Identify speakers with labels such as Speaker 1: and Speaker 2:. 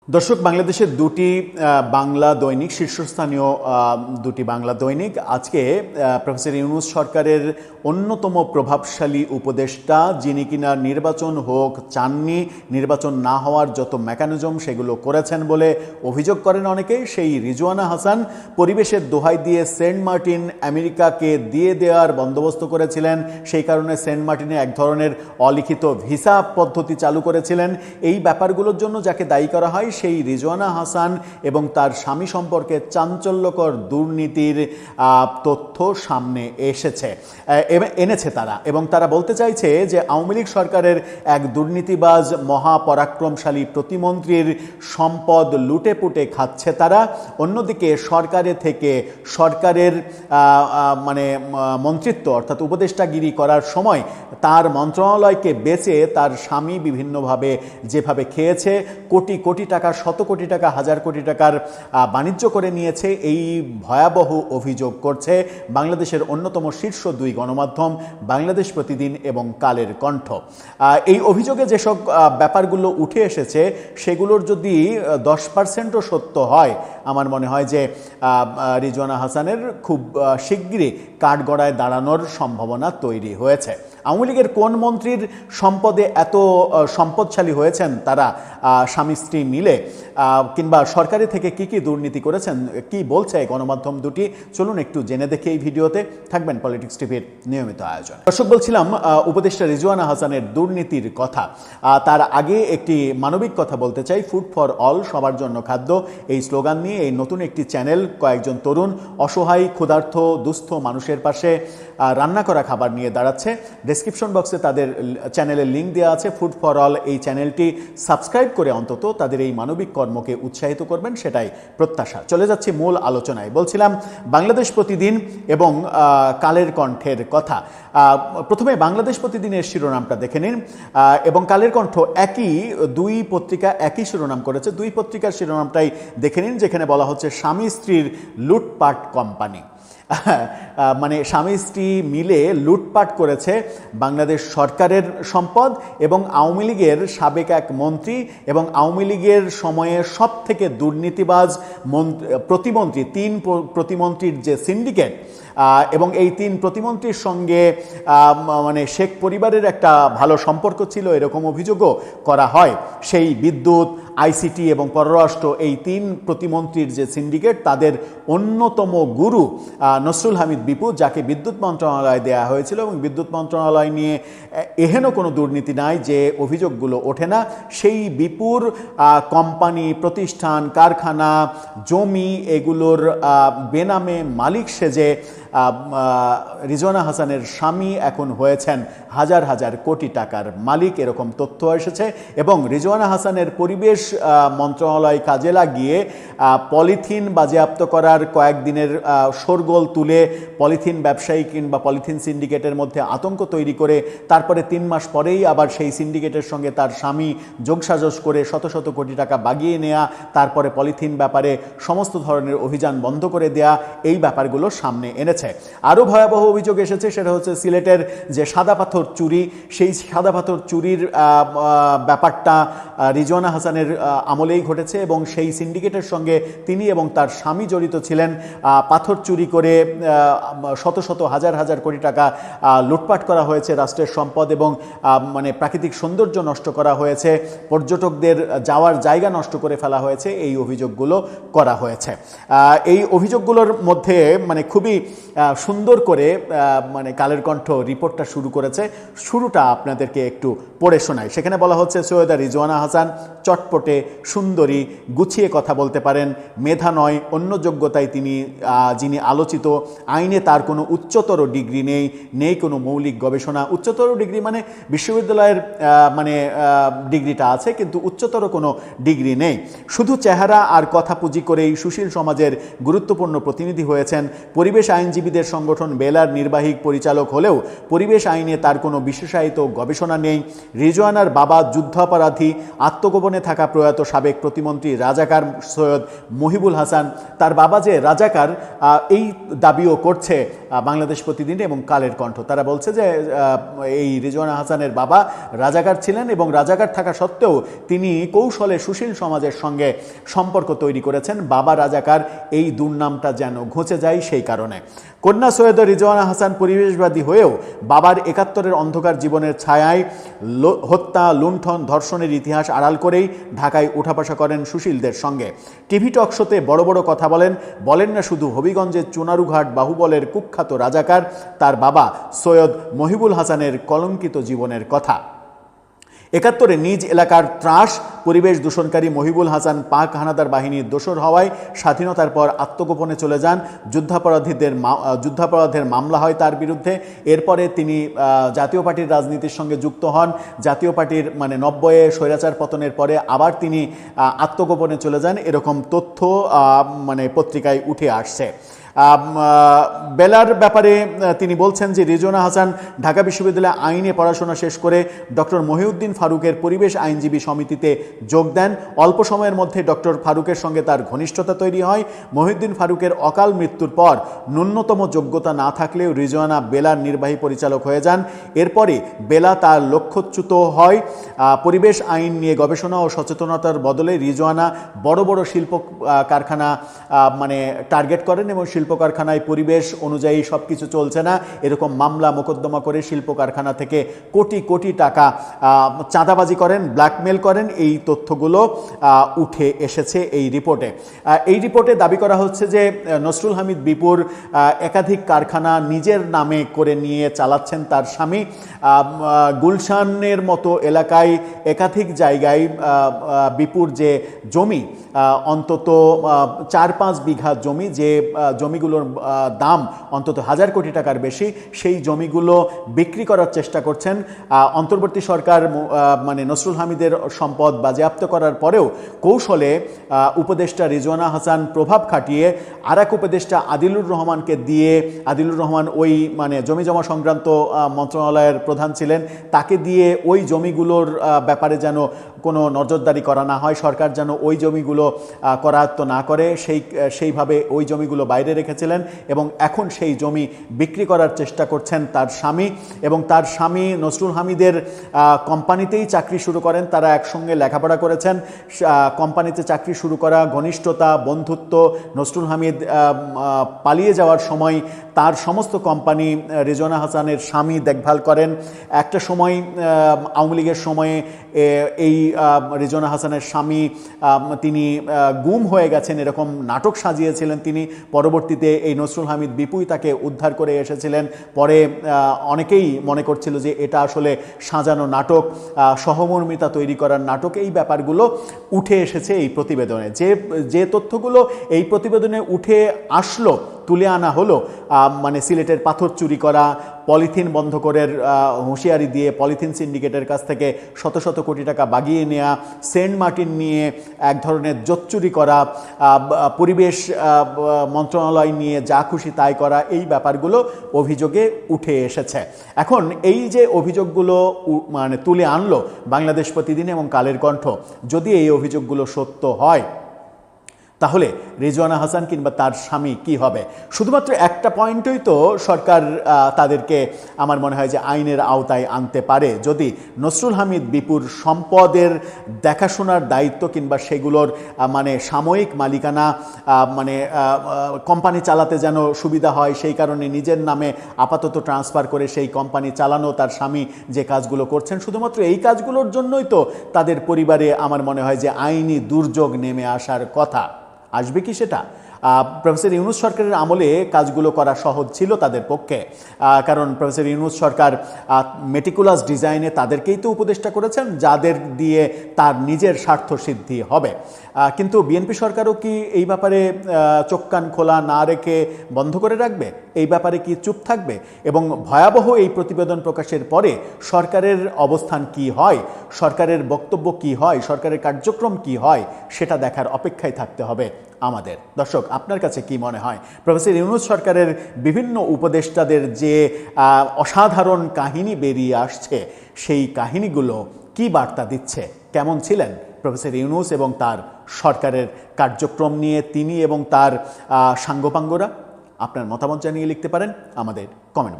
Speaker 1: দর্শক, বাংলাদেশের দুটি বাংলা দৈনিক, শীর্ষস্থানীয় দুটি বাংলা দৈনিক আজকে প্রফেসর ইউনূস সরকারের অন্যতম প্রভাবশালী উপদেষ্টা, যিনি কিনা নির্বাচন হোক চাননি, নির্বাচন না হওয়ার যত মেকানিজম সেগুলো করেছেন বলে অভিযোগ করেন অনেকেই, সেই রিজওয়ানা হাসান পরিবেশের দোহাই দিয়ে সেন্ট মার্টিন আমেরিকাকে দিয়ে দেওয়ার বন্দোবস্ত করেছিলেন। সেই কারণে সেন্ট মার্টিনে এক ধরনের অলিখিত ভিসা পদ্ধতি চালু করেছিলেন। এই ব্যাপারগুলোর জন্য যাকে দায়ী করা হয় সেই রিজওয়ানা হাসান এবং তার স্বামী সম্পর্কে চাঞ্চল্যকর দুর্নীতির তথ্য সামনে এনেছে তারা, এবং তারা বলতে চাইছে যে আওয়ামী লীগ সরকারের এক দুর্নীতিবাজ মহাপরাক্রমশালী প্রতিমন্ত্রীর সম্পদ লুটেপুটে খাচ্ছে তারা। অন্যদিকে সরকারের মন্ত্রিত্ব অর্থাৎ উপদেষ্টাগিরি করার সময় তার মন্ত্রণালয়কে বেচে তার স্বামী বিভিন্নভাবে যেভাবে খেয়েছে, কোটি কোটি টাকা, শত কোটি টাকা, হাজার কোটি টাকার বাণিজ্য করে নিয়েছে, এই ভয়াবহ অভিযোগ করছে বাংলাদেশের অন্যতম শীর্ষ দুই গণমাধ্যম বাংলাদেশ প্রতিদিন এবং কালের কণ্ঠ। এই অভিযোগে যেসব ব্যাপারগুলো উঠে এসেছে সেগুলোর যদি 10%ও সত্য হয়, আমার মনে হয় যে রিজওয়ানা হাসানের খুব শিগগিরই কাঠগড়ায় দাঁড়ানোর সম্ভাবনা তৈরি হয়েছে। আওয়ামী লীগের কোন মন্ত্রীর সম্পদে এত সম্পদশালী হয়েছেন তারা স্বামী স্ত্রী মিলে, কিংবা সরকারি থেকে কি কি দুর্নীতি করেছেন, কি বলছে গণমাধ্যম দুটি, চলুন একটু জেনে দেখে এই ভিডিওতে। থাকবেন পলিটিক্স টিভির নিয়মিত আয়োজন। দর্শক, বলছিলাম উপদেষ্টা রিজওয়ানা হাসানের দুর্নীতির কথা। তার আগে একটি মানবিক কথা বলতে চাই। ফুড ফর অল, সবার জন্য খাদ্য, এই স্লোগান নিয়ে এই নতুন একটি চ্যানেল কয়েকজন তরুণ অসহায়, ক্ষুধার্ত, দুস্থ মানুষের পাশে রান্না করা খাবার নিয়ে দাঁড়াচ্ছে। ডেসক্রিপশন বক্সে তাদের চ্যানেলের লিঙ্ক দেওয়া আছে। ফুড ফর অল এই চ্যানেলটি সাবস্ক্রাইব করে অন্তত তাদের এই মানবিক কর্মকে উৎসাহিত করবেন, সেটাই প্রত্যাশা। চলে যাচ্ছি মূল আলোচনায়। বলছিলাম বাংলাদেশ প্রতিদিন এবং কালের কণ্ঠের কথা। প্রথমে বাংলাদেশ প্রতিদিনের শিরোনামটা দেখে নিন, এবং কালের কণ্ঠ দুই পত্রিকা একই শিরোনাম করেছে। দুই পত্রিকার শিরোনামটাই দেখে নিন, যেখানে বলা হচ্ছে স্বামী স্ত্রীর লুটপাট কোম্পানি। মানে স্বামী স্ত্রী মিলে লুটপাট করেছে বাংলাদেশ সরকারের সম্পদ, এবং আওয়ামী লীগের সাবেক এক মন্ত্রী এবং আওয়ামী লীগের সময়ে সব থেকে দুর্নীতিবাজ প্রতিমন্ত্রী, 3 প্রতিমন্ত্রীর যে সিন্ডিকেট, এবং এই 3 প্রতিমন্ত্রীর সঙ্গে শেখ পরিবারের একটা ভালো সম্পর্ক ছিল এরকম অভিযোগও করা হয়। সেই বিদ্যুৎ, আইসিটি এবং পররাষ্ট্র, এই 3 প্রতিমন্ত্রীর যে সিন্ডিকেট, তাদের অন্যতম গুরু নসরুল হামিদ বিপু, যাকে বিদ্যুৎ মন্ত্রণালয় দেওয়া হয়েছিল, এবং বিদ্যুৎ মন্ত্রণালয় নিয়ে এহেন কোনো দুর্নীতি নাই যে অভিযোগগুলো ওঠে না। সেই বিপুর কোম্পানি, প্রতিষ্ঠান, কারখানা, জমি, এগুলোর বেনামে মালিক সেজে রিজওয়ানা হাসানের স্বামী এখন হয়েছেন হাজার হাজার কোটি টাকার মালিক, এরকম তথ্য এসেছে। এবং রিজওয়ানা হাসানের পরিবেশ মন্ত্রণালয় কাজে লাগিয়ে পলিথিন বাজেয়াপ্ত করার কয়েকদিনের শোরগোল তুলে পলিথিন ব্যবসায়ী কিংবা পলিথিন সিন্ডিকেটের মধ্যে আতঙ্ক তৈরি করে তারপরে 3 মাস পরেই আবার সেই সিন্ডিকেটের সঙ্গে তার স্বামী যোগসাজশ করে শত শত কোটি টাকা বাগিয়ে নেয়া, তারপরে পলিথিন ব্যাপারে সমস্ত ধরনের অভিযান বন্ধ করে দেয়া, এই ব্যাপারগুলো সামনে এনেছে। আরও ভয়াবহ অভিযোগ এসেছে, সেটা হচ্ছে সিলেটের যে সাদা পাথর চুরি, সেই সাদা পাথর চুরির ব্যাপারটা রিজওয়ানা হাসানের আমলেই ঘটেছে, এবং সেই সিন্ডিকেটের সঙ্গে তিনি এবং তার স্বামী জড়িত ছিলেন। পাথর চুরি করে শত শত হাজার হাজার কোটি টাকা লুটপাট করা হয়েছে রাষ্ট্রের সম্পদ, এবং প্রাকৃতিক সৌন্দর্য নষ্ট করা হয়েছে, পর্যটকদের যাওয়ার জায়গা নষ্ট করে ফেলা হয়েছে, এই অভিযোগগুলো করা হয়েছে। এই অভিযোগগুলোর মধ্যে খুবই সুন্দর করে কালের কণ্ঠ রিপোর্টটা শুরু করেছে। শুরুটা আপনাদেরকে একটু পড়ে শোনাই। সেখানে বলা হচ্ছে, সৈয়দা রিজওয়ানা হাসান চটপটে, সুন্দরী, গুছিয়ে কথা বলতে পারেন, মেধা নয় অন্য যোগ্যতায় যিনি আলোচিত। আইনে তার কোনো উচ্চতর ডিগ্রি নেই কোনো মৌলিক গবেষণা। উচ্চতর ডিগ্রি বিশ্ববিদ্যালয়ের ডিগ্রিটা আছে, কিন্তু উচ্চতর কোনো ডিগ্রি নেই। শুধু চেহারা আর কথা পুঁজি করেই সুশীল সমাজের গুরুত্বপূর্ণ প্রতিনিধি হয়েছেন। পরিবেশ আইনজীবীদের সংগঠন বেলার নির্বাহী পরিচালক হলেও পরিবেশ আইনে তার কোনো বিশেষায়িত গবেষণা নেই। রিজওয়ানার বাবা যুদ্ধাপরাধী, আত্মগোপনে থাকা প্রয়াত সাবেক প্রতিমন্ত্রী রাজাকার সৈয়দ মহিবুল হাসান। তার বাবা যে রাজাকার, এই দাবিও করছে বাংলাদেশ প্রতিদিন এবং কালের কণ্ঠ। তারা বলছে যে এই রিজওয়ানা হাসানের বাবা রাজাকার ছিলেন এবং রাজাকার থাকা সত্ত্বেও তিনি কৌশলে সুশীল সমাজের সঙ্গে সম্পর্ক তৈরি করেছেন। বাবা রাজাকার, এই দুর্নামটা যেন ঘুচে যায় সেই কারণে। কন্যা সৈয়দ রিজওয়ানা হাসান পরিবেশবাদী হয়েও বাবার ৭১-এর অন্ধকার জীবনের ছায়ায় হত্যা, লুণ্ঠন, ধর্ষণের ইতিহাস আড়াল করেই ঢাকায় উঠাবসা করেন সুশীলদের সঙ্গে। টিভি টক শোতে বড় বড় কথা বলেন না শুধু হবিগঞ্জের চুনারুঘাট বাহুবলের কুখ্যাত রাজাকার তার বাবা সৈয়দ মহিবুল হাসানের কলঙ্কিত জীবনের কথা। ৭১-এ নিজ এলাকার ত্রাস পরিবেশ দূষণকারী মহিবুল হাসান পাক হানাদার বাহিনীর দোসর হওয়ায় স্বাধীনতার পর আত্মগোপনে চলে যান। যুদ্ধাপরাধের মামলা হয় তার বিরুদ্ধে। এরপরে তিনি জাতীয় পার্টির রাজনীতির সঙ্গে যুক্ত হন। জাতীয় পার্টির ৯০-এ স্বৈরাচার পতনের পরে আবার তিনি আত্মগোপনে চলে যান, এরকম তথ্য পত্রিকায় উঠে আসছে। বেলার ব্যাপারে তিনি বলছেন যে রিজওয়ানা হাসান ঢাকা বিশ্ববিদ্যালয়ে আইনে পড়াশোনা শেষ করে ডক্টর মহিউদ্দিন ফারুকের পরিবেশ আইনজীবী সমিতিতে যোগ দেন। অল্প সময়ের মধ্যে ডক্টর ফারুকের সঙ্গে তার ঘনিষ্ঠতা তৈরি হয়। মহিউদ্দিন ফারুকের অকাল মৃত্যুর পর ন্যূনতম যোগ্যতা না থাকলেও রিজওয়ানা বেলার নির্বাহী পরিচালক হয়ে যান। এরপরে বেলা তার লক্ষ্যচ্যুত হয়। পরিবেশ আইন নিয়ে গবেষণা ও সচেতনতার বদলে রিজওয়ানা বড় বড় শিল্প কারখানা টার্গেট করেন এবং শিল্প কারখানায় পরিবেশ অনুযায়ী সব কিছু চলছে না এরকম মামলা মোকদ্দমা করে শিল্প কারখানা থেকে কোটি কোটি টাকা চাঁদাবাজি করেন, ব্ল্যাকমেল করেন। এই তথ্যগুলো উঠে এসেছে এই রিপোর্টে। এই রিপোর্টে দাবি করা হচ্ছে যে নসরুল হামিদ বিপুর একাধিক কারখানা নিজের নামে করে নিয়ে চালাচ্ছেন তার স্বামী। গুলশানের মতো এলাকায় একাধিক জায়গায় বিপুর যে জমি, অন্তত ৪-৫ বিঘা জমি, যে জমিগুলোর দাম অন্তত ১,০০০ কোটি টাকার বেশি, সেই জমিগুলো বিক্রি করার চেষ্টা করছেন। অন্তর্বর্তী সরকার নসরুল হামিদের সম্পদ বাজেয়াপ্ত করার পরেও কৌশলে উপদেষ্টা রিজওয়ানা হাসান প্রভাব খাটিয়ে আরেক উপদেষ্টা আদিলুর রহমানকে দিয়ে, আদিলুর রহমান ওই জমি জমা সংক্রান্ত মন্ত্রণালয়ের প্রধান ছিলেন, তাকে দিয়ে ওই জমিগুলোর ব্যাপারে যেন কোনো নজরদারি করা না হয়, সরকার যেন ওই জমিগুলো করায়ত্ত না করে, সেইভাবে ওই জমিগুলো বাইরে রেখেছিলেন এবং এখন সেই জমি বিক্রি করার চেষ্টা করছেন তার স্বামী। এবং তার স্বামী নসরুল হামিদের কোম্পানিতেই চাকরি শুরু করেন। তারা একসঙ্গে লেখাপড়া করেছেন। কোম্পানিতে চাকরি শুরু করা, ঘনিষ্ঠতা, বন্ধুত্ব। নসরুল হামিদ পালিয়ে যাওয়ার সময় তার সমস্ত কোম্পানি রিজওয়ানা হাসানের স্বামী দেখভাল করেন। একটা সময় আওয়ামী লীগের সময়ে এই রিজওয়ানা হাসানের স্বামী তিনি গুম হয়ে গেছেন এরকম নাটক সাজিয়েছিলেন তিনি। পরবর্তীতে এই নসরুল হামিদ বিপুই তাকে উদ্ধার করে এসেছিলেন। পরে অনেকেই মনে করছিল যে এটা আসলে সাজানো নাটক, সহমর্মিতা তৈরি করার নাটক। এই ব্যাপারগুলো উঠে এসেছে এই প্রতিবেদনে। যে তথ্যগুলো এই প্রতিবেদনে উঠে আসলো, তুলে আনা হলো, সিলেটের পাথর চুরি করা, পলিথিন বন্ধ করে হুঁশিয়ারি দিয়ে পলিথিন সিন্ডিকেটের কাছ থেকে শত শত কোটি টাকা বাগিয়ে নেওয়া, সেন্ট মার্টিন নিয়ে এক ধরনের জোচ্চুরি করা, পরিবেশ মন্ত্রণালয় নিয়ে যা খুশি তাই করা, এই ব্যাপারগুলো অভিযোগে উঠে এসেছে। এখন এই যে অভিযোগগুলো তুলে আনলো বাংলাদেশ প্রতিদিন এবং কালের কণ্ঠ, যদি এই অভিযোগগুলো সত্য হয় তাহলে রিজওয়ানা হাসান কিংবা তার স্বামী কি হবে? শুধুমাত্র একটা পয়েন্টই তো সরকার তাদেরকে আমার মনে হয় যে আইনের আওতায় আনতে পারে, যদি নসরুল হামিদ বিপুর সম্পদের দেখাশোনার দায়িত্ব কিংবা সেগুলোর সাময়িক মালিকানা কোম্পানি চালাতে যেন সুবিধা হয়, সেই কারণে নিজের নামে আপাতত ট্রান্সফার করে সেই কোম্পানি চালানো, তার স্বামী যে কাজগুলো করছেন, শুধুমাত্র এই কাজগুলোর জন্যই তো তাদের পরিবারে আমার মনে হয় যে আইনি দুর্যোগ নেমে আসার কথা। আসবে কি সেটা? প্রফেসর ইউনূস সরকারের আমলে কাজগুলো করা সহজ ছিল তাদের পক্ষে, কারণ প্রফেসর ইউনূস সরকার মেটিকুলাস ডিজাইনে তাদেরকেই তো উপদেষ্টা করেছেন যাদের দিয়ে তার নিজের স্বার্থ সিদ্ধি হবে। কিন্তু বিএনপি সরকারও কি এই ব্যাপারে চোখ কান খোলা না রেখে বন্ধ করে রাখবে? এই ব্যাপারে কি চুপ থাকবে? এবং ভয়াবহ এই প্রতিবেদন প্রকাশের পরে সরকারের অবস্থান কি হয়, সরকারের বক্তব্য কি হয়, সরকারের কার্যক্রম কি হয়, সেটা দেখার অপেক্ষায় থাকতে হবে আমাদের। দর্শক, আপনার কাছে কি মনে হয় প্রফেসর ইউনূস সরকারের বিভিন্ন উপদেষ্টাদের যে অসাধারণ কাহিনী বেরিয়ে আসছে, সেই কাহিনীগুলো কি বার্তা দিচ্ছে? কেমন ছিলেন প্রফেসর ইউনূস এবং তার সরকারের কার্যক্রম নিয়ে তিনি এবং তার সাঙ্গপাঙ্গরা? আপনার মতামত জানিয়ে লিখতে পারেন আমাদের কমেন্ট